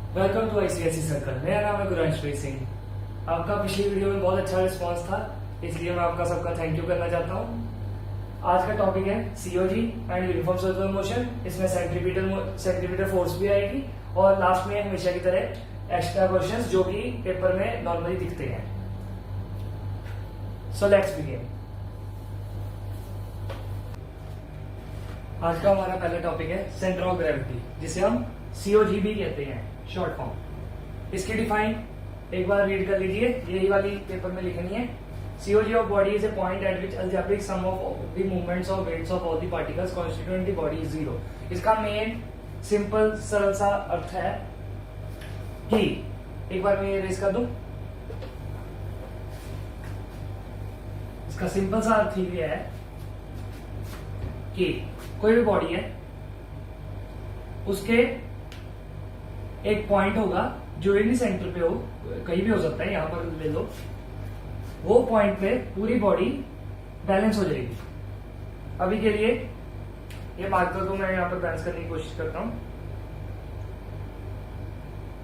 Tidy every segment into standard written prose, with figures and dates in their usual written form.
Welcome to ICSE circle. मेरा नाम है गुरांशप्रीत सिंह। आपका पिछली वीडियो में बहुत अच्छा रिस्पांस था, इसलिए मैं आपका सबका थैंक यू करना चाहता हूँ। आज का टॉपिक है COG and uniform circular motion. इसमें सेंट्रीपिटल फोर्स भी आएगी और लास्ट में हमेशा की तरह एक्स्ट्रा क्वेश्चंस जो कि पेपर में नॉर्मली दिखते हैं। So let's begin. आज का हमारा पहला टॉपिक है सेंटर ऑफ ग्रेविटी, जिसे हम सीओजी भी कहते हैं शॉर्ट फॉर्म। इसकी डिफाइन एक बार रीड कर लीजिए, यही वाली पेपर में लिखनी है। COG of body is a point at which algebraic sum of the movements of weights of all the particles constituent the body is zero. इसका मेन सिंपल सरल सा अर्थ है कि एक बार मैं ये रेस कर दूं। इसका सिंपल सा अर्थ ये है कि कोई भी बॉडी है, उसके एक पॉइंट होगा जो इन सेंटर पे हो, कहीं भी हो सकता है, यहां पर ले लो। वो पॉइंट पे पूरी बॉडी बैलेंस हो जाएगी। अभी के लिए ये मार्कर को मैं यहां पर बैलेंस करने की कोशिश करता हूं।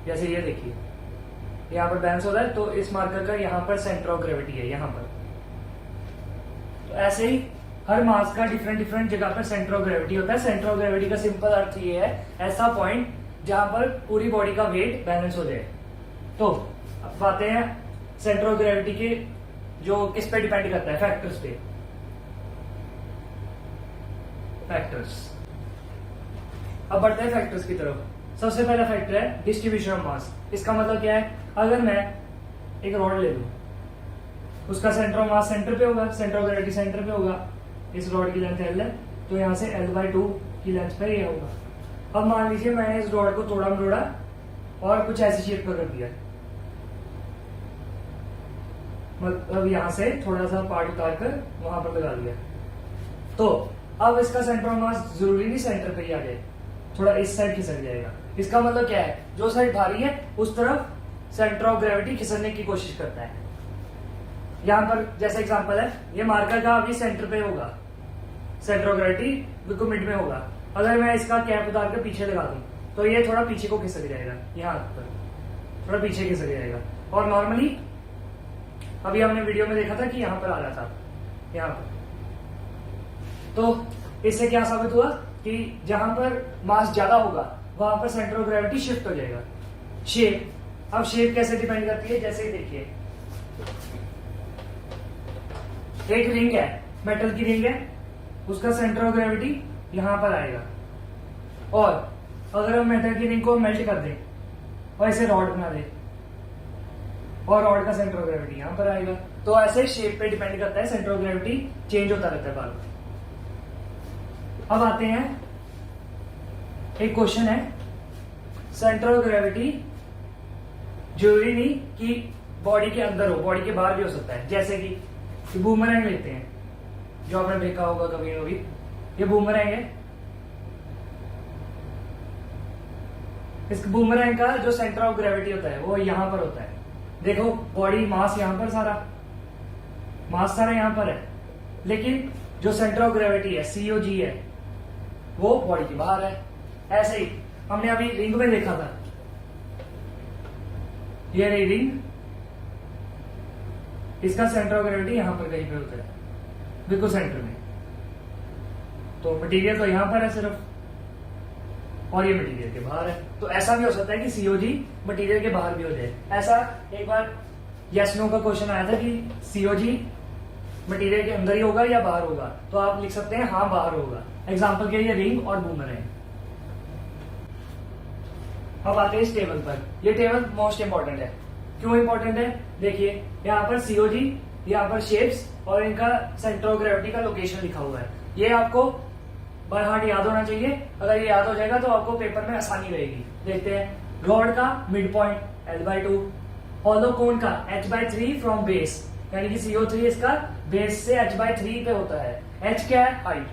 जैसे ये देखिए, यहां पर बैलेंस हो रहा है, तो इस मार्कर का यहां पर सेंटर ऑफ ग्रेविटी है, यहां पर। तो ऐसे ही हर मास का डिफरेंट डिफरेंट जगह पर सेंटर ऑफ ग्रेविटी होता है। सेंटर ऑफ ग्रेविटी का सिंपल अर्थ ये है, ऐसा पॉइंट जहां पर पूरी बॉडी का वेट बैलेंस हो जाए। तो अब आते हैं सेंटर ऑफ ग्रेविटी के जो किस पे डिपेंड करता है, फैक्टर्स पे। फैक्टर्स, अब बढ़ते हैं फैक्टर्स की तरफ। सबसे पहला फैक्टर है डिस्ट्रीब्यूशन ऑफ मास। इसका मतलब क्या है, अगर मैं एक रॉड ले लूं, उसका सेंटर ऑफ मास सेंटर पे होगा, सेंटर ऑफ ग्रेविटी सेंटर पे होगा। इस रॉड की लेंथ L है, तो यहां से L/2 की लेंथ पे ये होगा। अब मान लीजिए मैंने इस रॉड को तोड़ा मरोड़ा और कुछ ऐसी शेप का कर दिया, मतलब यहां से थोड़ा सा पार्ट उतार कर वहां पर लगा दिया। तो अब इसका सेंटर ऑफ मास जरूरी नहीं सेंटर पे ही आ जाए, थोड़ा इस साइड खिसक जाएगा। इसका मतलब क्या है, जो साइड भारी है उस तरफ सेंटर ऑफ ग्रेविटी खिसकने की कोशिश करता है। यहां पर जैसा एग्जांपल है, ये मार्कर का अभी सेंटर पे होगा, सेंटर ऑफ ग्रेविटी बिल्कुल मिड में होगा। अगर मैं इसका कैप उतार कर पीछे लगा दूं, तो ये थोड़ा पीछे को खिसक जाएगा, यहाँ पर थोड़ा पीछे खिसक जाएगा। और नॉर्मली अभी हमने वीडियो में देखा था कि यहाँ पर आ रहा था, यहाँ पर। तो इससे क्या साबित हुआ कि जहां पर मास ज्यादा होगा वहां पर सेंटर ऑफ ग्रेविटी शिफ्ट हो जाएगा। शेप, अब शेप कैसे डिपेंड करती है, जैसे ही देखिए, एक रिंग है, मेटल की रिंग है, उसका सेंटर ऑफ ग्रेविटी यहां पर आएगा। और अगर हम मेटल की रिंग को मेल्ट कर दें और इसे रॉड बना दें, और रॉड का सेंटर ऑफ ग्रेविटी यहां पर आएगा। तो ऐसे शेप पे डिपेंड करता है, सेंटर ऑफ ग्रेविटी चेंज होता रहता है बार बार। अब आते हैं, एक क्वेश्चन है, सेंटर ऑफ ग्रेविटी जरूरी नहीं कि बॉडी के अंदर हो, बॉडी के बाहर भी हो सकता है। जैसे कि बूमरैंग लेते हैं, जो आपने देखा होगा कभी ना कभी। ये बूमरैंग है, इस बूमरैंग का जो सेंटर ऑफ ग्रेविटी होता है वो यहां पर होता है। देखो, बॉडी मास यहां पर, मास सारा यहां पर है, लेकिन जो सेंटर ऑफ ग्रेविटी है, सीओजी है, वो बॉडी के बाहर है। ऐसे ही हमने अभी रिंग में देखा था, ये रही रिंग, इसका सेंटर ऑफ ग्रेविटी यहां पर कहीं पे होता है, बिल्कुल सेंटर में। तो मटेरियल तो यहां पर है सिर्फ, और ये मटेरियल के बाहर है। तो ऐसा भी हो सकता है कि सीओजी मटेरियल के बाहर भी हो जाए। ऐसा एक बार यस नो का क्वेश्चन आया था कि सीओजी मटेरियल के अंदर ही होगा या बाहर होगा, तो आप लिख सकते हैं हाँ बाहर होगा। एग्जाम्पल के लिए रिंग और बूमरैंग। अब आते हैं इस टेबल पर। ये टेबल मोस्ट इंपॉर्टेंट है। क्यों इंपॉर्टेंट है, देखिए यहाँ पर सीओजी, यहाँ पर शेप्स और इनका सेंटर ऑफ ग्रेविटी का लोकेशन लिखा हुआ है। ये आपको बाय हार्ट याद होना चाहिए। अगर ये याद हो जाएगा तो आपको पेपर में आसानी रहेगी। देखते हैं, रॉड का मिड पॉइंट L/2, हॉलो कोन का H/3 फ्रॉम बेस, यानी कि CO3 इसका बेस से H/3 पे होता है। H क्या है, हाइट।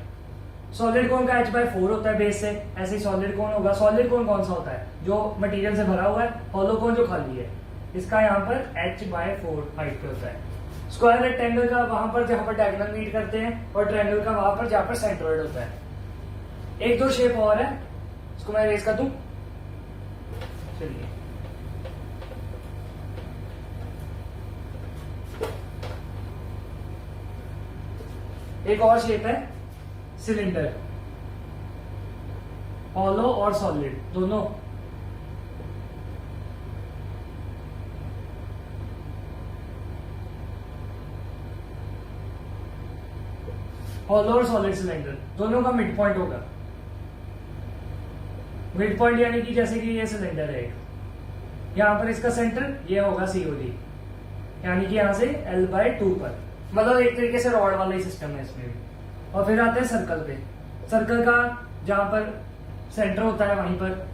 सॉलिड कोन का H/4 होता है बेस से, ऐसे ही सॉलिड कोन होगा। सॉलिड कोन कौन सा होता है, जो मटेरियल से भरा हुआ है। हॉलो कोन जो खाली है, इसका यहाँ पर H/4 हाइट पे होता है। स्क्वायर रेक्टेंगल का वहां पर जहां पर डायगोनल मीट करते हैं, और ट्रायंगल का वहां पर जहां पर सेंट्रोइड होता है। एक दो शेप और है, इसको मैं रेस कर दूं, चलिए। एक और शेप है सिलेंडर, हॉलो और सॉलिड दोनों। हॉलो और सॉलिड सिलेंडर दोनों का मिड पॉइंट होगा। मिड पॉइंट यानी कि जैसे कि ये सिलेंडर है, यहां पर इसका सेंटर ये होगा सीओडी, यानी कि यहां से L/2 पर, मतलब एक तरीके से रॉड वाला ही सिस्टम है इसमें भी। और फिर आते हैं सर्कल पे। सर्कल का जहां पर सेंटर होता है वहीं पर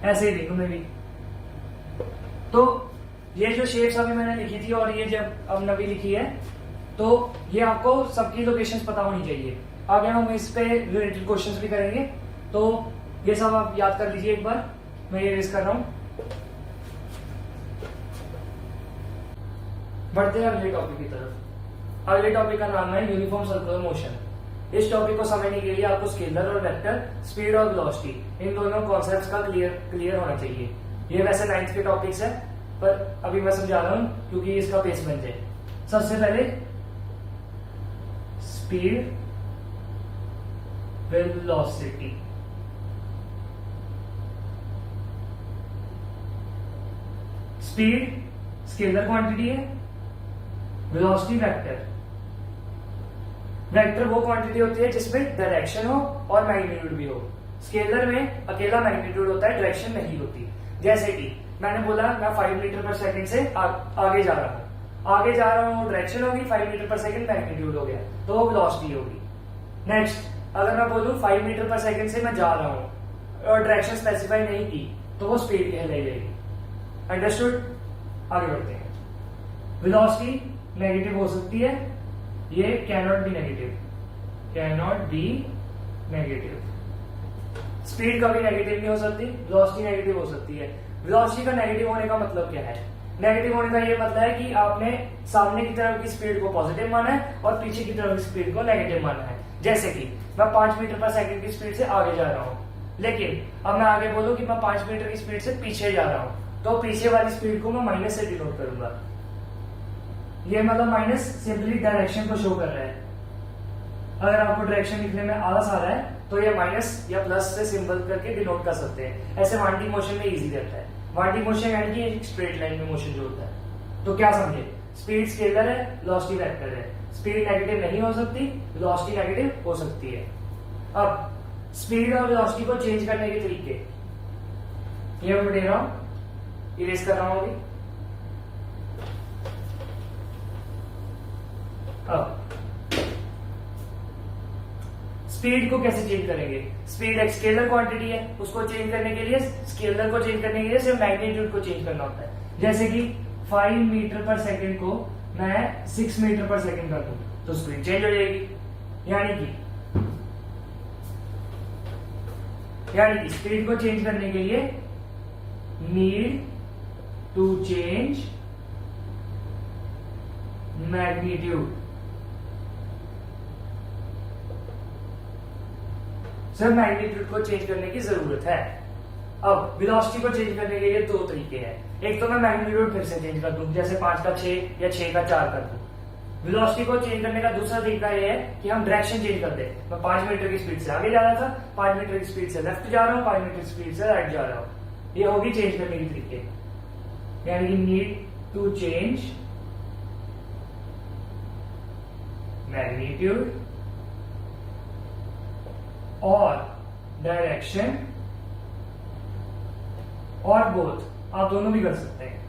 ऐसे ही देखो में भी। तो ये जो शेप्स अभी मैंने लिखी थी और ये जब अब नवी लिखी है, तो ये आपको सबकी लोकेशंस पता होनी चाहिए। आगे हम इस पे रिलेटेड क्वेश्चंस भी करेंगे, तो ये सब आप याद कर लीजिए एक बार। मैं ये रेस कर रहा हूं। बढ़ते हैं अगले टॉपिक की तरफ। अगले टॉपिक का नाम है यूनिफॉर्म सर्कुलर मोशन। इस टॉपिक को समझने के लिए आपको स्केलर और वेक्टर, स्पीड और वेलोसिटी, इन दोनों कॉन्सेप्ट्स का क्लियर होना चाहिए। ये वैसे 9th के टॉपिक्स है, पर अभी मैं समझा रहा हूं क्योंकि इसका बेसमेंट है। सबसे पहले speed, velocity. Speed scalar quantity है, वेलोसिटी वेक्टर। वेक्टर वो क्वांटिटी होती है जिसमें डायरेक्शन हो और मैग्नीट्यूड भी हो। स्केलर में अकेला मैग्नीट्यूड होता है, डायरेक्शन नहीं होती। जैसे कि मैंने बोला मैं 5 मीटर पर सेकंड से आगे जा रहा हूं, आगे जा रहा हूं, डायरेक्शन होगी, 5 मीटर पर सेकंड मैग्नीट्यूड हो गया, तो वो वेलोसिटी होगी। नेक्स्ट, अगर मैं बोलूं 5 मीटर पर सेकंड से मैं जा रहा हूं और डायरेक्शन स्पेसिफाई नहीं की, तो वो स्पीड कहलाई जाएगी। अंडरस्टूड? आगे बढ़ते हैं। वेलोसिटी नेगेटिव हो सकती है, ये cannot be negative, cannot be negative. Speed कभी नेगेटिव नहीं हो सकती, वेलोसिटी नेगेटिव हो सकती है। वेलोसिटी का नेगेटिव होने का मतलब क्या है? नेगेटिव होने का ये मतलब है कि आपने सामने की तरफ की स्पीड को पॉजिटिव माना है और पीछे की तरफ की स्पीड को नेगेटिव माना है। जैसे कि मैं 5 मीटर पर सेकंड की स्पीड से आगे जा रहा हूं, लेकिन अब मैं आगे बोलूं कि मैं 5 मीटर की स्पीड से पीछे जा रहा हूं, तो पीछे वाली स्पीड को मैं माइनस से डिनोट करूंगा। ये मतलब माइनस सिंपली डायरेक्शन को शो कर रहा है। अगर आपको डायरेक्शन लिखने में आलस आ रहा है तो ये माइनस या प्लस से सिंबल करके डिनोट कर सकते हैं। ऐसे वांटी मोशन में इजी रहता है। वांटी मोशन यानी कि एक स्ट्रेट लाइन में मोशन जो होता है। तो क्या समझे? स्पीड स्केलर है, वेलोसिटी वेक्टर है। स्पीड नेगेटिव नहीं हो सकती, वेलोसिटी नेगेटिव हो सकती है। अब स्पीड और वेलोसिटी को चेंज करने के तरीके ये मैं दे रहा हूं, इरेज कर रहा हूं अभी। अब स्पीड को कैसे चेंज करेंगे? स्पीड एक स्केलर क्वांटिटी है, उसको चेंज करने के लिए, स्केलर को चेंज करने के लिए सिर्फ मैग्नीट्यूड को चेंज करना होता है। जैसे कि 5 मीटर पर सेकंड को मैं 6 मीटर पर सेकंड कर दूं तो स्पीड चेंज हो जाएगी। यानी कि स्पीड को चेंज करने के लिए नीड टू चेंज मैग्नीट्यूड। सिर्फ मैग्नीट्यूड को चेंज करने की जरूरत है। अब वेलोसिटी को चेंज करने के लिए 2 तरीके हैं। एक तो मैं मैग्नीट्यूड फिर से चेंज कर दूं, जैसे 5 का 6 या 6 का 4 कर दूं। वेलोसिटी को चेंज करने का दूसरा तरीका यह है कि हम डायरेक्शन चेंज कर दें। मैं 5 मीटर की स्पीड से आगे जा रहा था, 5 मीटर की स्पीड से लेफ्ट जा रहा हूं, 5 मीटर की स्पीड से राइट जा रहा हूं। ये होगी चेंज करने की तरीके, यानी कि नीड टू चेंज मैग्नीट्यूड और डायरेक्शन, और बोथ आप दोनों भी कर सकते हैं।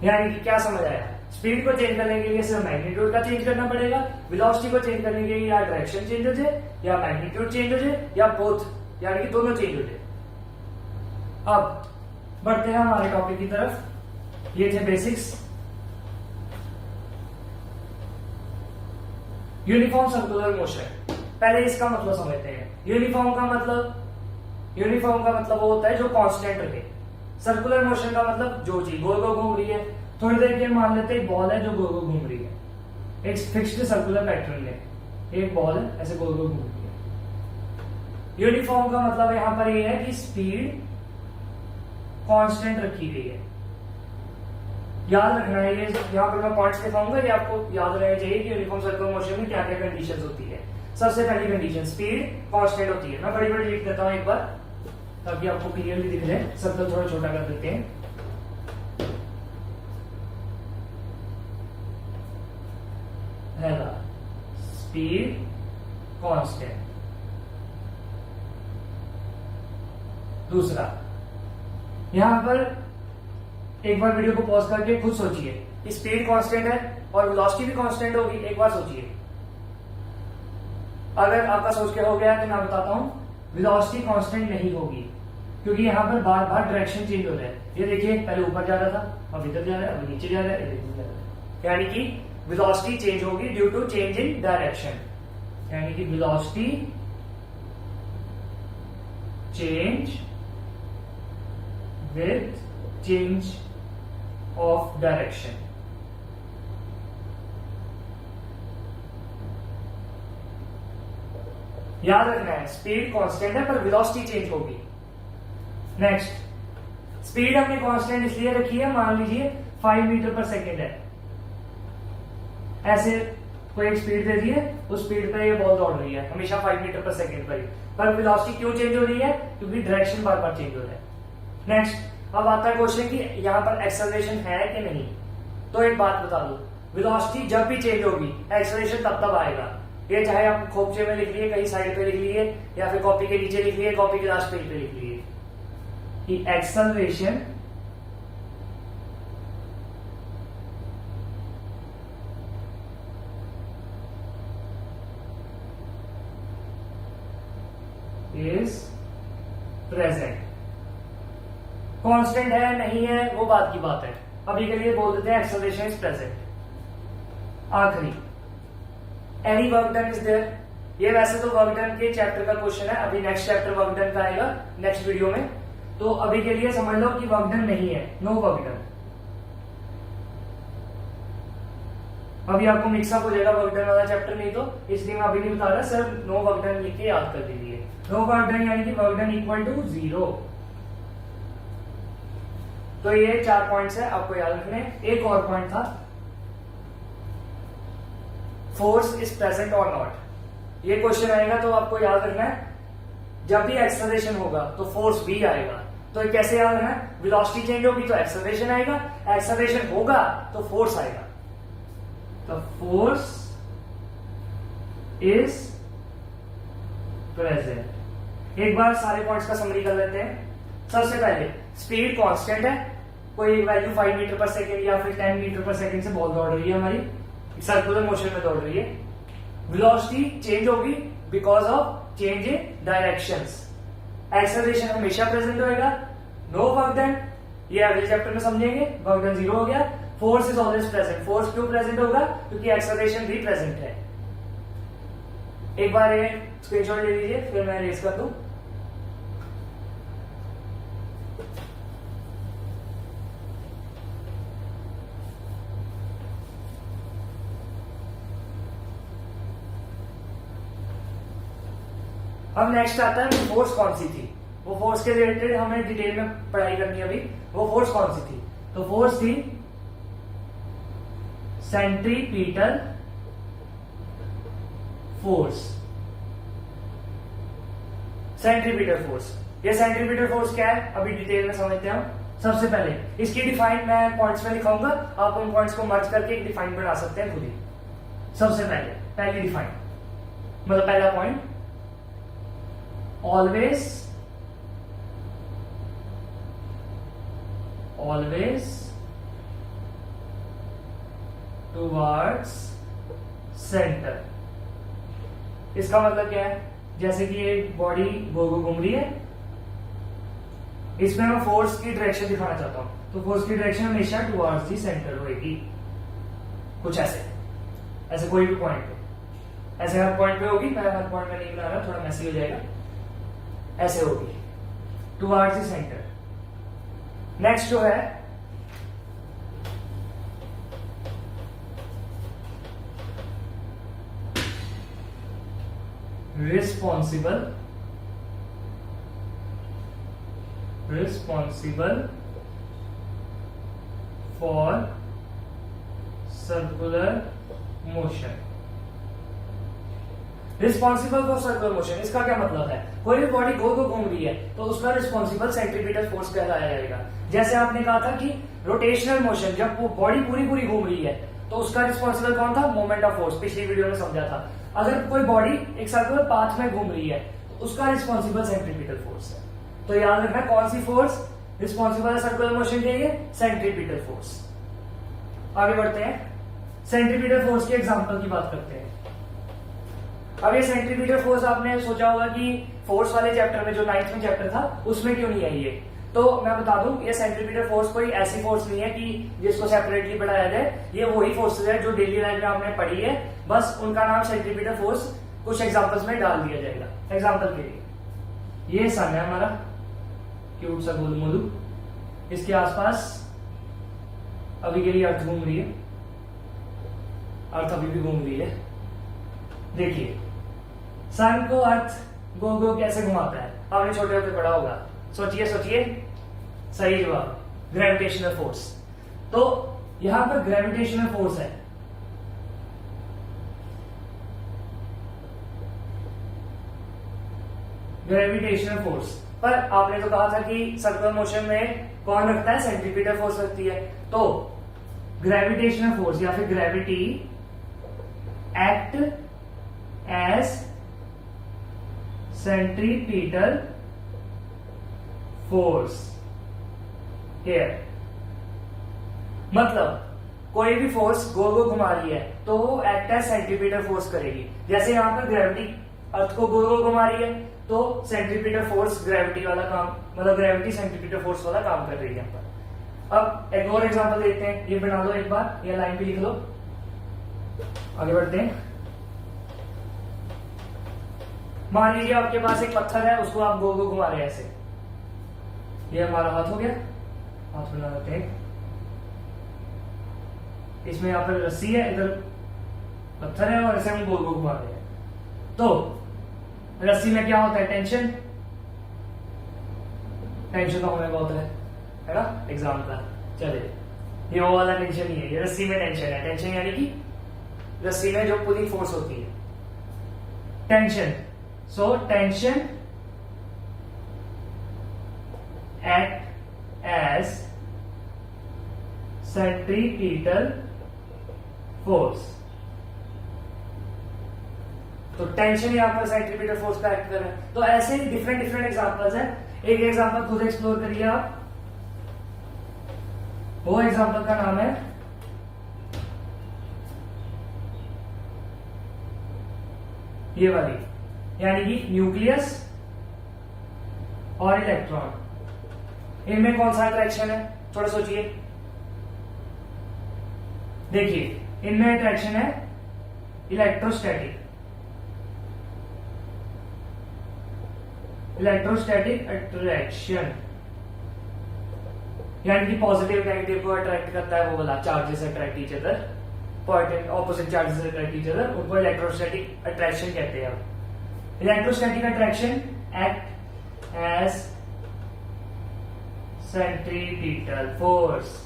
यानी कि क्या समझ आया? स्पीड को चेंज करने के लिए सिर्फ मैग्नीट्यूड का चेंज करना पड़ेगा, वेलोसिटी को चेंज करने के लिए या डायरेक्शन चेंज हो जाए या मैग्नीट्यूड चेंज हो जाए या बोथ, यानी कि दोनों चेंज हो जाए। अब बढ़ते हैं हमारे टॉपिक की तरफ। ये थे बेसिक्स। यूनिफॉर्म सर्कुलर मोशन, पहले इसका मतलब समझते हैं। यूनिफॉर्म का मतलब वो होता है जो कांस्टेंट रहे। सर्कुलर मोशन का मतलब जो चीज गोल गोल घूम रही है। थोड़ी देर के मान लेते हैं बॉल है जो गोल गोल घूम रही है, एक फिक्स्ड सर्कुलर पैटर्न में एक बॉल है ऐसे गोल गोल घूम रही है। यूनिफॉर्म का मतलब यहां पर ये है कि स्पीड कांस्टेंट रखी गई है, याद रखना है, ये यहाँ पर मैं पॉइंट्स दिखाऊंगा, ये आपको याद रहना चाहिए कि यूनिफॉर्म सर्कुलर मोशन में क्या क्या कंडीशंस होती है। सबसे पहली कंडीशन स्पीड कांस्टेंट होती है। मैं बड़ी बड़ी लिख देता हूँ एक बार ताकि आपको क्लियरली दिख जाए। सर्कल थोड़ा छोटा कर देते हैं। पहला स्पीड कांस्टेंट, दूसरा यहां पर एक बार वीडियो को पॉज करके खुद सोचिए, स्पीड कांस्टेंट है और वेलोसिटी भी कांस्टेंट होगी। एक बार सोचिए, अगर आपका सोच के हो गया तो मैं बताता हूं वेलोसिटी कांस्टेंट नहीं होगी, क्योंकि यहां पर बार बार डायरेक्शन चेंज हो रहा है। ये देखिए पहले ऊपर जा रहा था, अब इधर जा रहा है, अब नीचे जा रहा है, इधर जा रहा है। यानी कि वेलोसिटी चेंज होगी due to change in direction, यानी कि velocity change with change of direction. याद रखना है स्पीड कांस्टेंट है पर वेलोसिटी चेंज होगी। नेक्स्ट, स्पीड हमने कांस्टेंट इसलिए रखी है, मान लीजिए 5 मीटर पर सेकेंड है, ऐसे कोई एक स्पीड दे दी है, उस स्पीड पे ये बॉल दौड़ रही है हमेशा 5 मीटर पर सेकेंड पर वेलोसिटी क्यों चेंज हो रही है? क्योंकि डायरेक्शन बार बार चेंज हो रहा है। नेक्स्ट, अब आता है क्वेश्चन कि यहां पर एक्सेलरेशन है कि नहीं। तो एक बात बता दो, वेलोसिटी जब भी चेंज होगी एक्सेलरेशन तब तब आएगा। ये चाहे आप खोपचे में लिख लिए, कहीं साइड पे लिख लिए, या फिर कॉपी के नीचे लिख लिए, कॉपी के लास्ट पेज पे लिख लिए कि एक्सेलरेशन इज प्रेजेंट। कांस्टेंट है नहीं है वो बात की बात है, अभी के लिए बोल देते हैं एक्सेलरेशन इज प्रेजेंट। आखिरी, any work done is there. ये वैसे तो वर्क डन के चैप्टर का क्वेश्चन है, अभी नेक्स्ट चैप्टर वर्क डन का आएगा नेक्स्ट वीडियो में, तो अभी के लिए समझ लो कि वर्क डन नहीं है, नो वर्क डन। अभी आपको मिक्सअप हो जाएगा वर्क डन वाला चैप्टर, नहीं तो इसलिए मैं अभी नहीं बता रहा, सिर्फ नो वर्क डन लिख के याद कर दीजिए। नो वर्क डन यानी कि वर्क डन इक्वल टू 0। तो ये 4 पॉइंट्स है आपको याद रखने। एक और पॉइंट था, फोर्स इज प्रेजेंट और नॉट। ये क्वेश्चन आएगा तो आपको याद रखना है, जब भी एक्सेलरेशन होगा तो फोर्स भी आएगा। तो कैसे याद रखना है? वेलोसिटी चेंज होगी तो एक्सेलरेशन आएगा, एक्सेलरेशन होगा तो फोर्स आएगा। तो फोर्स इज प्रेजेंट। एक बार सारे पॉइंट्स का समरी कर लेते हैं। सबसे पहले स्पीड कांस्टेंट है, कोई वैल्यू 5 मीटर पर सेकेंड या फिर 10 मीटर पर सेकेंड से बॉल दौड़ रही है, हमारी सर्कुलर मोशन में दौड़ रही है। वेलोसिटी चेंज होगी because of change in directions. Acceleration हमेशा प्रेजेंट होएगा, नो वर्क डन, ये अगले चैप्टर में समझेंगे। वर्क डन 0 हो गया। Force is always present. Force क्यों प्रेजेंट होगा? क्योंकि एक्सेलरेशन भी प्रेजेंट है। एक बार ये स्क्रीनशॉट ले लीजिए, फिर मैं रेस कर दूं। अब नेक्स्ट आता है वो फोर्स कौन सी थी। वो फोर्स के रिलेटेड हमें डिटेल में पढ़ाई करनी है अभी। वो फोर्स कौन सी थी? तो फोर्स थी सेंट्रीपिटल फोर्स। सेंट्रीपिटल फोर्स, ये सेंट्रीपिटल फोर्स क्या है अभी डिटेल में समझते हैं हम। सबसे पहले इसकी डिफाइन मैं पॉइंट्स में लिखाऊंगा, आप उन पॉइंट्स को मर्ज करके एक डिफाइन बना सकते हैं खुद ही। सबसे पहले पहली डिफाइन, मतलब पहला पॉइंट, always towards center। इसका मतलब क्या है? जैसे कि एक बॉडी गोल गोल घूम रही है, इसमें मैं फोर्स की डायरेक्शन दिखाना चाहता हूं, तो फोर्स की डायरेक्शन हमेशा टुवर्ड्स दी सेंटर होगी। कुछ ऐसे, ऐसे कोई भी पॉइंट पे, ऐसे हर पॉइंट पे होगी। मैं हर पॉइंट में नहीं बना रहा, थोड़ा मैसी हो जाएगा। ऐसे होगी टुवर्ड्स द सेंटर। नेक्स्ट जो है responsible for circular motion. Responsible for circular motion, इसका क्या मतलब है? कोई भी बॉडी गोल को घूम रही है तो उसका रिस्पॉन्सिबल सेंट्रीपिटल फोर्स कहलाया जाएगा। जैसे आपने कहा था कि रोटेशनल मोशन, जब वो बॉडी पूरी पूरी घूम रही है तो उसका रिस्पॉन्सिबल कौन था? मोमेंट ऑफ फोर्स, पिछली वीडियो में समझा था। अगर कोई बॉडी एक सर्कुलर पाथ में घूम रही है तो उसका रिस्पॉन्सिबल सेंट्रीपिटल फोर्स है। तो याद रखना कौन सी फोर्स रिस्पॉन्सिबल है सर्कुलर मोशन के लिए? Centripetal force. आगे बढ़ते हैं, सेंट्रीपिटल फोर्स के एग्जांपल की बात करते हैं। अब ये सेंट्रीपिटल फोर्स आपने सोचा होगा कि फोर्स वाले चैप्टर में, जो 9th में चैप्टर था, उसमें क्यों नहीं है ये? तो मैं बता दूं, ये सेंट्रीपिटल फोर्स कोई ऐसी फोर्स नहीं है कि जिसको सेपरेटली पढ़ाया जाए। ये वही फोर्सेज है जो डेली लाइफ में आपने पढ़ी है, बस उनका नाम सेंट्रीपिटल फोर्स कुछ एग्जांपल्स में डाल दिया जाएगा। एग्जांपल के लिए, ये सन है हमारा, क्यूट सा गोल मोलू, इसके आसपास अभी के लिए अर्थ घूम रही है, अर्थ अभी भी घूम रही है। देखिए, सन को अर्थ गोल गोल कैसे घुमाता है? आपने छोटे होते पढ़ा होगा। सोचिए सोचिए, सही जवाब ग्रेविटेशनल फोर्स। तो यहां पर ग्रेविटेशनल फोर्स है, ग्रेविटेशनल फोर्स। पर आपने तो कहा था कि सर्कुलर मोशन में कौन रखता है? सेंट्रीपिटल फोर्स रखती है। तो ग्रेविटेशनल फोर्स या फिर gravity act as centripetal force here. मतलब कोई भी फोर्स गोल गोल घुमा रही है तो वो एक्ट एज सेंट्रीपिटल फोर्स करेगी। जैसे यहां पर ग्रेविटी अर्थ को गोल गोल घुमा रही है तो सेंट्रीपिटल फोर्स ग्रेविटी वाला काम, मतलब ग्रेविटी सेंट्रीपिटल फोर्स वाला काम कर रही है यहाँ पर। अब एक और एग्जांपल देखते हैं, ये बना लो एक बार, ये लाइन भी लिख लो। आगे बढ़ते हैं। मान लीजिए आपके पास एक पत्थर है, उसको आप गोल गोल घुमा रहे हैं ऐसे। ये हमारा हाथ हो गया, हाथ बना लेते हैं। इसमें यहाँ पर रस्सी है, इधर पत्थर है और ऐसे हम गोल गोल घुमा रहे हैं। तो रस्सी में क्या होता है? टेंशन। टेंशन का होने का होता है ना एग्जाम का। चलिए, ये वो वाला टेंशन ही है, ये रस्सी में टेंशन है। टेंशन यानी कि रस्सी में जो पुलिंग फोर्स होती है, tension. So tension act as centripetal force. तो टेंशन यहां पर सेंट्रीपिटल फोर्स का एक्ट कर रहा है। तो ऐसे ही डिफरेंट डिफरेंट एग्जांपल्स हैं। एक एग्जांपल खुद एक्सप्लोर करिए आप। वो एग्जांपल का नाम है ये वाली, यानी कि न्यूक्लियस और इलेक्ट्रॉन। इनमें कौन सा अट्रैक्शन है? थोड़ा सोचिए। देखिए, इनमें अट्रैक्शन है इलेक्ट्रोस्टैटिक। इलेक्ट्रोस्टैटिक अट्रैक्शन यानी कि पॉजिटिव नेगेटिव को अट्रैक्ट करता है, वो वाला। Charges attract each other, opposite charges attract each other, उनको इलेक्ट्रोस्टैटिक अट्रैक्शन कहते हैं। Electrostatic attraction act as centripetal force.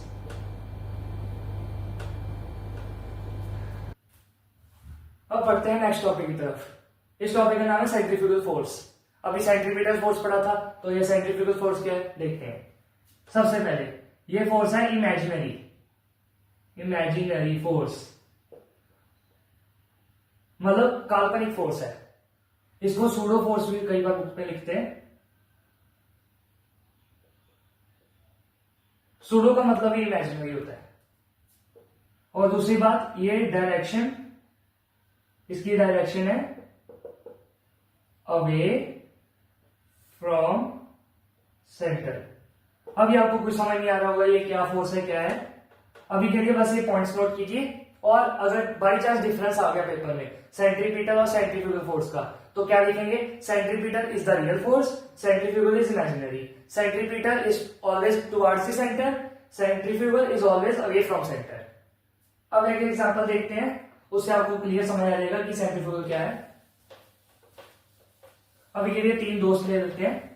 अब बढ़ते हैं नेक्स्ट टॉपिक की तरफ। इस टॉपिक का नाम है सेंट्रीफ्यूगल फोर्स। अभी सेंट्रीपिटल फोर्स पढ़ा था, तो ये सेंट्रीफ्यूगल फोर्स क्या है देखते हैं। सबसे पहले ये फोर्स है इमेजिनरी, इमेजिनरी फोर्स, मतलब काल्पनिक फोर्स है। इसको सूडो फोर्स भी कई बार बुक में लिखते हैं। सूडो का मतलब ही इमेजिनरी होता है। और दूसरी बात, ये डायरेक्शन, इसकी डायरेक्शन है अवे फ्रॉम सेंटर। अभी आपको कुछ समझ नहीं आ रहा होगा ये क्या फोर्स है क्या है। अभी के लिए बस ये पॉइंट्स नोट कीजिए, और अगर बाई चांस डिफरेंस आ गया पेपर में सेंट्रीपिटल और सेंट्रीफ्यूगल फोर्स का, तो क्या लिखेंगे? Centripetal is the real force, centrifugal is imaginary. Centripetal is always towards the centre, centrifugal is always away from centre. अब एक एग्जांपल देखते हैं, उससे आपको क्लियर समझ आ जाएगा कि सेंट्रीफ्यूगल क्या है। अभी के लिए 3 दोस्त ले लेते हैं।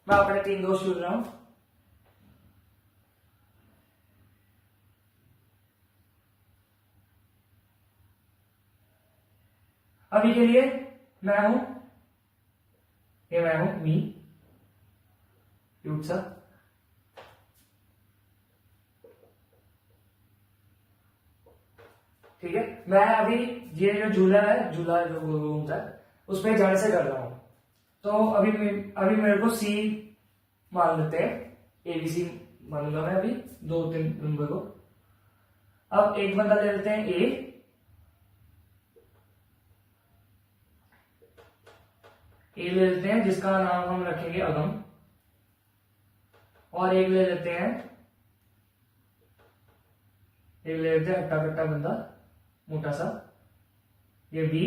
मैं अपने 3 दोस्त चुन रहा हूं। अभी के लिए मैं हूं, ये मैं हूं, मी, क्यूट सा। ठीक है, मैं अभी ये जो झूला है, झूला जो घूमता है, उस पर जड़ से कर रहा हूं। तो अभी मेरे को सी मान लेते हैं, एबीसी मानूंगा मैं अभी 2-3 नंबर को। अब एक बंदा ले लेते हैं ए ले लेते हैं, जिसका नाम हम रखेंगे अगम, और एक ले लेते हैं हट्टा कट्टा बंदा, मोटा सा, ये बी,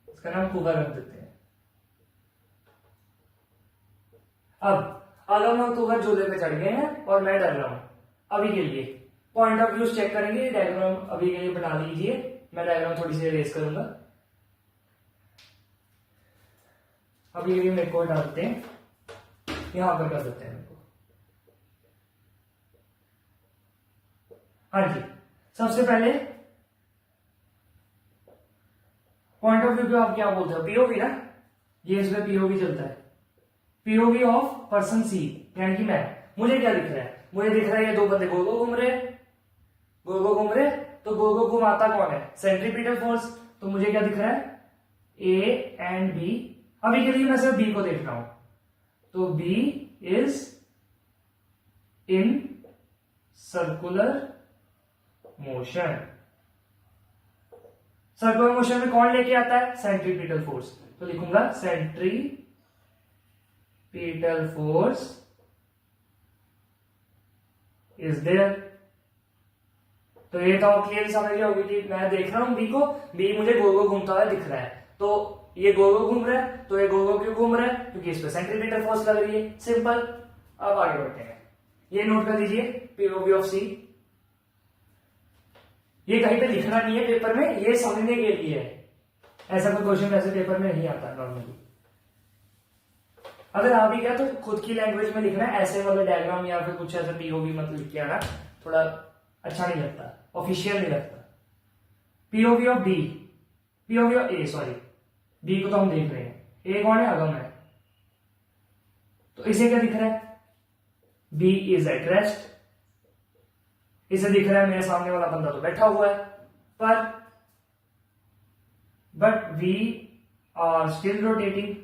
इसका नाम कुगा रख देते हैं। अब अगम और कुगा झूले पे चढ़ गए हैं और मैं डर रहा हूं। अभी के लिए पॉइंट ऑफ व्यू चेक करेंगे, डायग्राम अभी के लिए बना लीजिए, मैं डायग्राम थोड़ी सी रेस करूंगा। अभी के लिए मेरे को हटा देते हैं, यहां पर कर देते हैं मेरे को। हाँ जी, सबसे पहले पॉइंट ऑफ व्यू को आप क्या बोलते हो, पीओवी ना, ये इसमें पीओवी चलता है, पीओवी ऑफ पर्सन सी, यानी कि मैं। मुझे क्या दिख रहा है, मुझे दिख रहा है ये दो बंदे गोल घूम रहे, तो गोल घुमाता कौन है, सेंट्रीपिटल फोर्स। तो मुझे क्या दिख रहा है, ए एंड बी। अभी के लिए मैं सिर्फ बी को देख रहा हूं, तो B is in circular motion. Circular motion में कौन लेके आता है, सेंट्रीपिटल फोर्स। तो लिखूंगा सेंट्रीपिटल फोर्स इज देयर। तो ये तो क्लियर समझ गया होगी कि मैं देख रहा हूं बी को, बी मुझे गोल घूमता हुआ दिख रहा है। तो ये गोल घूम रहा है, तो ये गोल क्यों घूम रहा है, क्योंकि इस पे सेंट्रीपिटल फोर्स लग रही है, सिंपल। अब आगे बढ़ते हैं, ये नोट कर दीजिए, पीओवी ऑफ सी। ये कहीं पे लिखना नहीं है पेपर में, ये समझने के लिए है, ऐसा कोई क्वेश्चन वैसे पेपर में नहीं आता नॉर्मली। अगर आ भी गया तो खुद की लैंग्वेज में लिखना है, ऐसे वाले डायग्राम या फिर कुछ ऐसा पीओवी मत लिख के आना, थोड़ा अच्छा नहीं लगता, ऑफिशियल नहीं लगता। POV of B, POV of A, sorry, B को तो हम देख रहे हैं, ए कौन है, अगम है। तो इसे क्या दिख रहा है, बी इज एट रेस्ट। इसे दिख रहा है मेरे सामने वाला बंदा तो बैठा हुआ है, पर but we are still rotating.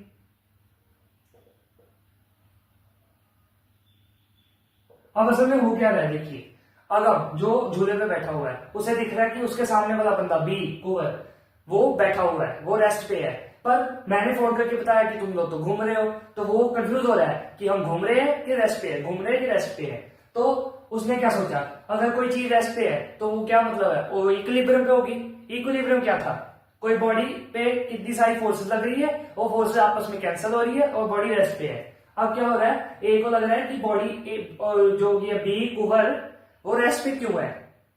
अब असल में हो क्या रहा है, देखिए, अगम जो झूले पे बैठा हुआ है, उसे दिख रहा है कि उसके सामने वाला बंदा बी कुवर, वो बैठा हुआ है, वो रेस्ट पे है। पर मैंने फोन करके बताया कि तुम लोग तो घूम रहे हो, तो वो कंफ्यूज हो रहा है कि हम घूम रहे हैं कि रेस्ट पे है, घूम रहे हैं कि रेस्ट पे है। तो उसने क्या सोचा, अगर कोई चीज रेस्ट पे है तो वो क्या मतलब है, वो इक्विलिब्रियम पे होगी। इक्विलिब्रियम क्या था, कोई बॉडी पे कितनी सारी फोर्सेस लग रही है, वो फोर्सेस आपस में कैंसिल हो रही है और बॉडी रेस्ट पे है। अब क्या हो रहा है, ए को लग रहा है कि बॉडी जो ये बी कुवर, वो रेस्ट पे क्यों है,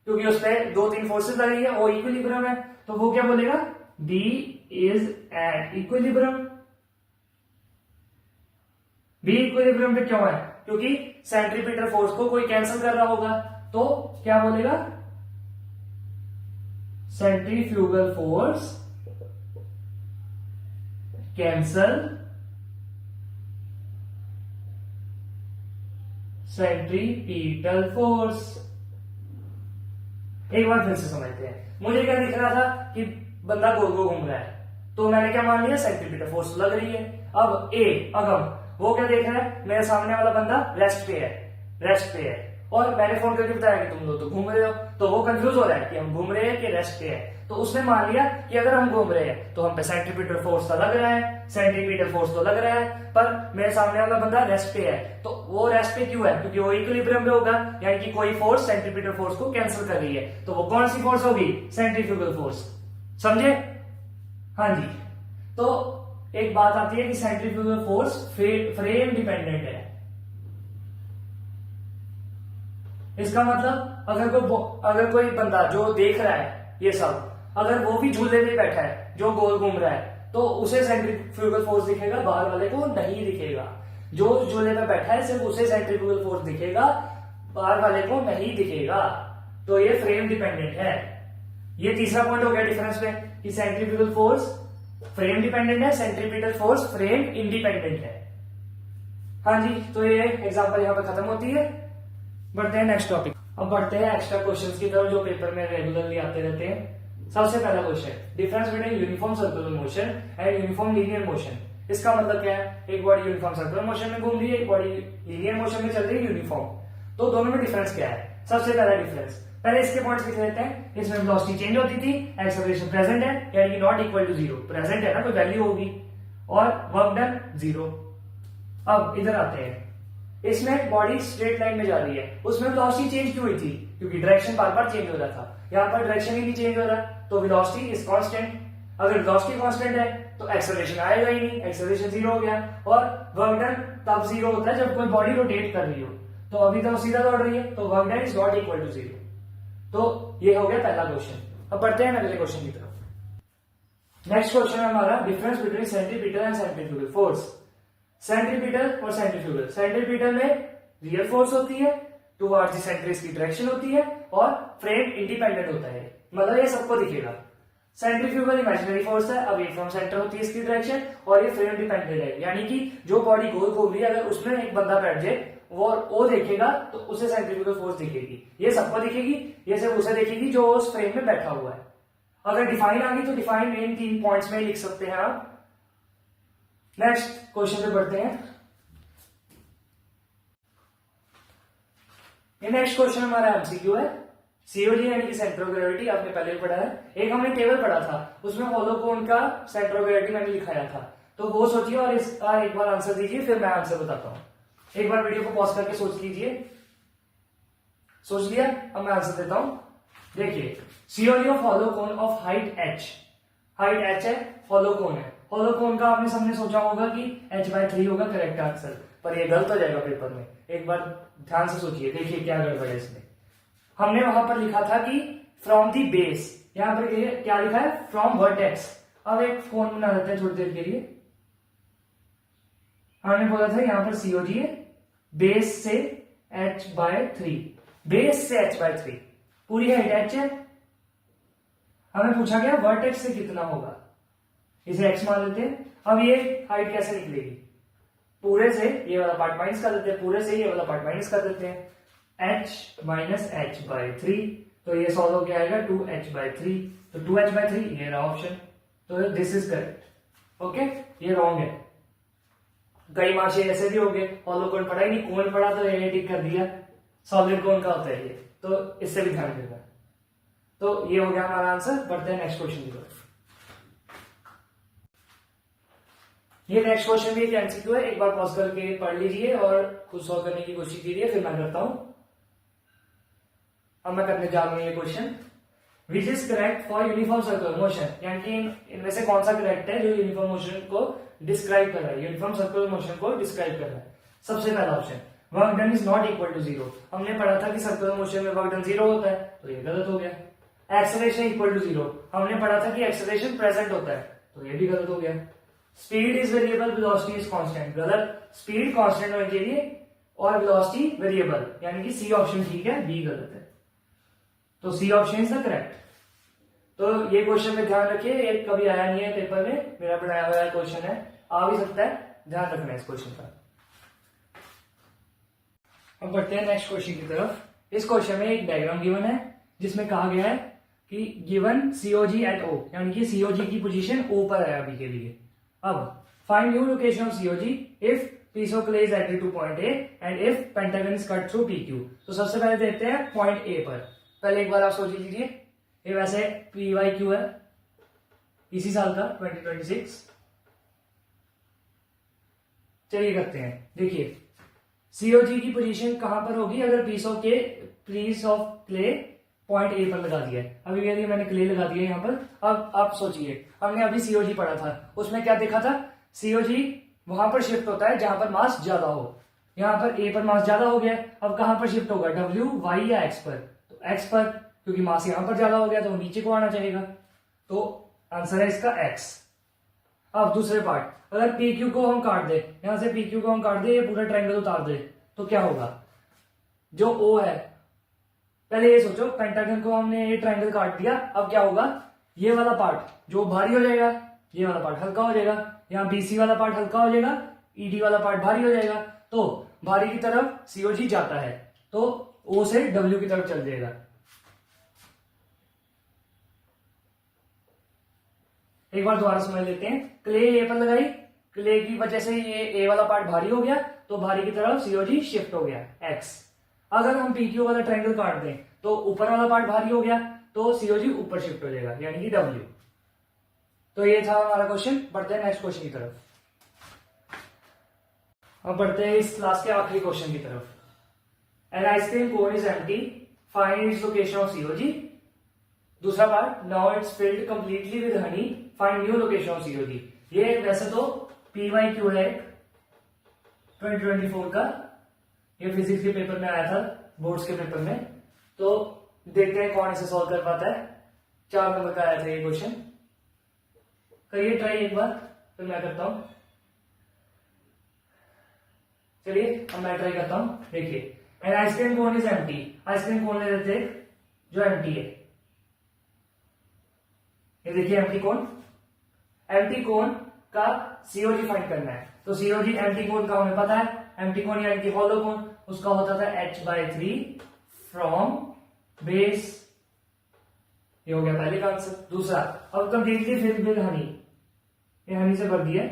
क्योंकि उस पर 2-3 फोर्सेस लग रही है, वो इक्विलिब्रियम है। तो वो क्या बोलेगा, B is at equilibrium. B equilibrium पे क्यों है, क्योंकि सेंट्रीपिटल फोर्स को कोई कैंसिल कर रहा होगा। तो क्या बोलेगा, centrifugal force cancel centripetal force. एक बार फिर से समझते हैं, मुझे क्या दिख रहा था कि बंदा गोल गोल घूम रहा है, तो मैंने क्या मान लिया, सेंट्रीपिटल फोर्स लग रही है। अब ए अगम, वो क्या देख रहा है, मेरे सामने वाला बंदा रेस्ट पे है, और मैंने फोन करके बताया कि तुम लोग तो घूम रहे हो, तो वो कंफ्यूज हो रहा है कि हम घूम रहे हैं कि रेस्ट पे है। तो उसने मान लिया कि अगर हम घूम रहे हैं तो हम पे सेंट्रीपिटल फोर्स तो लग रहा है, सेंट्रीपिटल फोर्स तो लग रहा है, पर मेरे सामने वाला बंदा रेस्ट पे है। तो वो रेस्ट पे क्यों है, क्योंकि वो इक्विलिब्रियम पे होगा, यानी कि कोई फोर्स सेंट्रीपिटल फोर्स को कैंसिल कर रही है। तो वो कौन सी फोर्स होगी, सेंट्रीफ्यूगल फोर्स। समझे, हाँ जी। तो एक बात आती है कि सेंट्रीफ्यूगल फोर्स फ्रेम डिपेंडेंट है। इसका मतलब अगर कोई बंदा जो देख रहा है ये सब, अगर वो भी झूले पे बैठा है जो गोल घूम रहा है, तो उसे सेंट्रीफ्यूगल फोर्स दिखेगा, बाहर वाले को नहीं दिखेगा। जो झूले पे बैठा है सिर्फ उसे सेंट्रीफ्यूगल फोर्स दिखेगा, बाहर वाले को नहीं दिखेगा। तो ये फ्रेम डिपेंडेंट है। ये तीसरा पॉइंट हो गया डिफरेंस में, कि सेंट्रीफ्यूगल फोर्स फ्रेम डिपेंडेंट है, सेंट्रीपिटल फोर्स फ्रेम इंडिपेंडेंट है। हाँ जी, तो ये एग्जांपल यहाँ पे खत्म होती है। बढ़ते हैं नेक्स्ट टॉपिक। अब बढ़ते हैं एक्स्ट्रा क्वेश्चंस की तरफ जो पेपर में रेगुलरली आते रहते हैं। सबसे पहला question, difference between uniform circular motion and uniform linear motion. इसका मतलब क्या है? एक बॉडी यूनिफॉर्म सर्कुलर मोशन में घूम रही है, एक बॉडी लीनियर मोशन में चल रही है यूनिफॉर्म। तो दोनों में डिफरेंस क्या है? सबसे पहला डिफरेंस, पहले इसके पॉइंट्स लिख लेते हैं। इसमें वेलोसिटी चेंज होती थी, एक्सेलरेशन प्रेजेंट है, यानी कि not equal to zero. Present है ना, कोई वैल्यू होगी, और वर्क डन जीरो। अब इधर आते हैं, इसमें बॉडी स्ट्रेट लाइन में जा रही है, उसमें वेलोसिटी चेंज क्यों हुई थी? क्योंकि डायरेक्शन बार बार चेंज हो रहा था। यहाँ पर डायरेक्शन ही नहीं चेंज हो रहा, तो वेलोसिटी इज कांस्टेंट। अगर वेलोसिटी कांस्टेंट है तो एक्सेलरेशन आएगा ही नहीं, एक्सेलरेशन जीरो हो गया। और वर्क डन तब जीरो होता है जब कोई बॉडी रोटेट कर रही हो। तो अभी तो सीधा दौड़ रही है, तो work done is not equal to zero. तो ये हो गया पहला क्वेश्चन। अब बढ़ते हैं अगले क्वेश्चन की तरफ। नेक्स्ट क्वेश्चन है हमारा, difference between centripetal and centrifugal force. Centripetal और सेंट्रीफ्यूगल, सेंट्रीपिटल में रियल फोर्स होती है, टुवर्ड्स द सेंटर इसकी डायरेक्शन होती है, और फ्रेम इंडिपेंडेंट होता है। मतलब ये सबको दिखेगा। सेंट्रीफ्यूगल इमेजिनरी फोर्स है, अवे फ्रॉम सेंटर होती है इसकी डायरेक्शन, और ये फ्रेम डिपेंडेंट है, यानी कि जो बॉडी गोल घूम रही है, अगर उसमें एक बंदा बैठ जाए वो देखेगा तो उसे सेंट्रीफ्यूगल फोर्स दिखेगी। ये सबको दिखेगी, ये सिर्फ उसे दिखेगी जो उस फ्रेम में बैठा हुआ है। अगर डिफाइन आ गई तो डिफाइन इन 3 पॉइंट्स में लिख सकते हैं आप। नेक्स्ट क्वेश्चन पे बढ़ते हैं। ये नेक्स्ट क्वेश्चन हमारा एमसीक्यू है। सीओजी यानी कि सेंटर ऑफ ग्रेविटी, आपने पहले भी पढ़ा है। एक हमने टेबल पढ़ा था, उसमें होलो कोन का सेंटर ऑफ ग्रेविटी मैंने लिखाया था, तो वो सोचिए और इसका एक बार आंसर दीजिए, फिर मैं आंसर बताता हूं। एक बार वीडियो को पॉज करके सोच लीजिए। सोच लिया? अब मैं आंसर देता हूं। देखिए, COG of hollow cone of height h, height h है, होलो कोन है। होलो कोन का आपने सबने सोचा होगा कि h/3 होगा करेक्ट आंसर, पर ये गलत हो जाएगा पेपर में। एक बार ध्यान से सोचिए, देखिए क्या गड़बड़ है इसमें। हमने वहां पर लिखा था कि फ्रॉम दी बेस, यहां पर क्या लिखा है? From vertex. अब एक कोन बना देते हैं थोड़ी देर के लिए। हमने बोला था यहां पर सीओजी है, बेस से h/3, बेस से h/3, पूरी हाइट h है। हमें पूछा गया वर्टेक्स से कितना होगा, इसे x मान लेते हैं। अब ये हाइट कैसे निकलेगी? पूरे से ये वाला पार्ट माइनस कर देते हैं, पूरे से ये वाला पार्ट माइनस कर देते हैं। h माइनस h/3, तो ये सॉल्व होके आएगा 2h/3, तो 2h/3 ये रहा ऑप्शन। तो दिस इज करेक्ट। ओके, ये रॉन्ग है। कई माशे ऐसे भी हो गए, होलो कोन पढ़ा ही नहीं, कोन पढ़ा तो ये टिक कर दिया। सॉलिड कोन का होता है ये, तो इससे भी ध्यान देगा। तो ये हो गया हमारा आंसर। बढ़ते हैं नेक्स्ट क्वेश्चन की तरफ। ये नेक्स्ट क्वेश्चन भी एक एमसीक्यू है, एक बार पॉज करके पढ़ लीजिए और खुद सॉल्व करने की कोशिश कीजिए, फिर मैं करता हूं। अब मैं करने जा रहा हूं ये question, which is correct for uniform circular motion, यानी कि इनमें से कौन सा करेक्ट है जो यूनिफॉर्म मोशन को डिस्क्राइब कर रहा है, यूनिफॉर्म सर्कुलर मोशन को डिस्क्राइब कर रहा है। सबसे पहला option, work done is not equal to zero. हमने पढ़ा था कि सर्कुलर मोशन में वर्क डन जीरो होता है, तो ये गलत हो गया। एक्सेलरेशन इक्वल टू जीरो, हमने पढ़ा था कि एक्सेलरेशन प्रेजेंट होता है, तो ये भी गलत हो गया। Speed is variable, velocity is constant, गलत। स्पीड कांस्टेंट होनी चाहिए और वेलोसिटी वेरिएबल, यानी कि सी ऑप्शन ठीक है, बी गलत है। तो C option is the correct. तो ये क्वेश्चन में ध्यान रखिए, एक कभी आया नहीं है पेपर में, मेरा बनाया हुआ क्वेश्चन है, आ भी सकता है, ध्यान रखना है इस क्वेश्चन का। अब बढ़ते हैं नेक्स्ट क्वेश्चन की तरफ। इस क्वेश्चन में एक डायग्राम गिवन है जिसमें कहा गया है कि गिवन सीओजी एट ओ, यानी कि सीओजी की पोजीशन ओ पर है अभी के लिए। अब find new location of COG if piece of clay is agreed to point A and if pentagon is cut through PQ। तो सबसे पहले देखते हैं पॉइंट A पर। पहले एक बार आप सोच लीजिए, ये वैसे PYQ है, इसी साल का 2026। चलिए करते हैं। देखिए सीओजी की पोजीशन कहां पर होगी अगर piece of clay point A पर लगा दिया है। अभी ये मैंने क्ले लगा दिया यहां पर। अब आप सोचिए, हमने अभी सीओजी पढ़ा था, उसमें क्या देखा था? सीओजी वहां पर शिफ्ट होता है जहां पर मास ज्यादा हो। यहां पर ए पर मास ज्यादा हो गया, अब कहां पर शिफ्ट होगा? डब्ल्यू, वाई या एक्स पर? तो एक्स पर, क्योंकि मास यहां पर ज्यादा हो गया तो नीचे को आना चाहिएगा, तो आंसर है इसका एक्स। अब दूसरे पार्ट, अगर पी क्यू को हम काट दे, यहां से पी क्यू को हम काट दे, ये पूरा ट्रायंगल उतार दे, तो क्या होगा? जो ओ है, पहले ये सोचो, पेंटागन को हमने ये ट्रायंगल काट दिया, अब क्या होगा? ये वाला पार्ट जो भारी हो जाएगा, ये वाला पार्ट हल्का हो जाएगा, यहाँ BC वाला पार्ट हल्का हो जाएगा, ED वाला पार्ट भारी हो जाएगा। तो भारी की तरफ COG जाता है तो O से W की तरफ चल जाएगा। एक बार दोबारा समझ लेते हैं। क्ले A पर लगाई, क्ले की वजह से ये A वाला पार्ट भारी हो गया तो भारी की तरफ COG शिफ्ट हो गया X। अगर हम PQ वाला ट्रायंगल काट दें तो ऊपर वाला पार्ट भारी हो गया तो COG ऊपर शिफ्ट हो जाएगा, यानी कि W। तो ये था हमारा क्वेश्चन। बढ़ते हैं नेक्स्ट क्वेश्चन की तरफ। अब बढ़ते हैं इस क्लास के आखिरी क्वेश्चन की तरफ। An ice cream cone is empty, find its location of COG। दूसरा part, now it's filled completely with Honey, find new location of COG। ये वैसे तो PYQ है 2024 का, ये फिजिक्स के पेपर में आया था, बोर्ड्स के पेपर में। तो देखते हैं कौन इसे सॉल्व कर पाता है। 4 नंबर का आया था ये क्वेश्चन। करिए ट्राई एक बार, फिर मैं करता हूं। चलिए अब मैं ट्राई करता हूं। देखिए, an ice cream cone is empty, ice cream cone ले लेते हैं जो एम्प्टी है। ये देखिए एम्प्टी कोन, एम्प्टी कोन का COG फाइंड करना है। तो COG एम्प्टी कोन का हमें पता है, एम्प्टी कोन या एम्प्टी हॉलो कोन, उसका होता था h/3 फ्रॉम बेस। ये हो गया पहले का आंसर। दूसरा, अब कंप्लीटली फिल्ड विद हनी, ये हनी से भर दिया।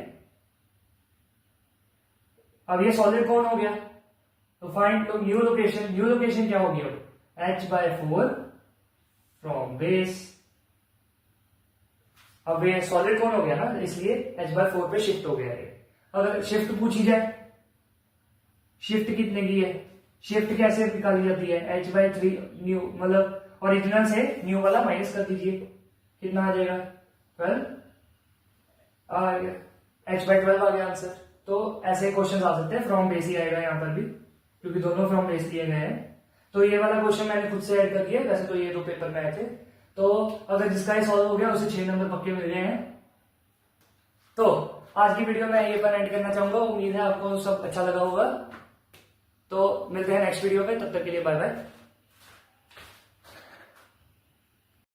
अब ये सॉलिड कौन हो गया, तो find new location. New location क्या होगी अब, h/4 फ्रॉम बेस। अब ये सॉलिड कौन हो गया ना, इसलिए h/4 पे शिफ्ट हो गया है। अगर शिफ्ट पूछी जाए, शिफ्ट कितने की है, शिफ्ट कैसे निकाली जाती है, h/3 न्यू, मतलब ओरिजिनल से न्यू वाला माइनस कर दीजिए, कितना आ जाएगा 12 आ गया, h/12 आ गया आंसर। तो ऐसे क्वेश्चन आ सकते हैं, फ्रॉम बेस ही आएगा यहाँ पर भी, क्योंकि दोनों फ्रॉम बेस दिए गए हैं। तो ये वाला क्वेश्चन मैंने खुद से ऐड कर दिया, वैसे तो ये 2 पेपर में आए थे। तो अगर जिसका ये सॉल्व हो गया उसे 6 नंबर पक्के मिल गए हैं। तो आज की वीडियो में ये पर एंड करना चाहूंगा। उम्मीद है आपको सब अच्छा लगा होगा। तो मिलते हैं नेक्स्ट वीडियो में, तब तक के लिए बाय बाय।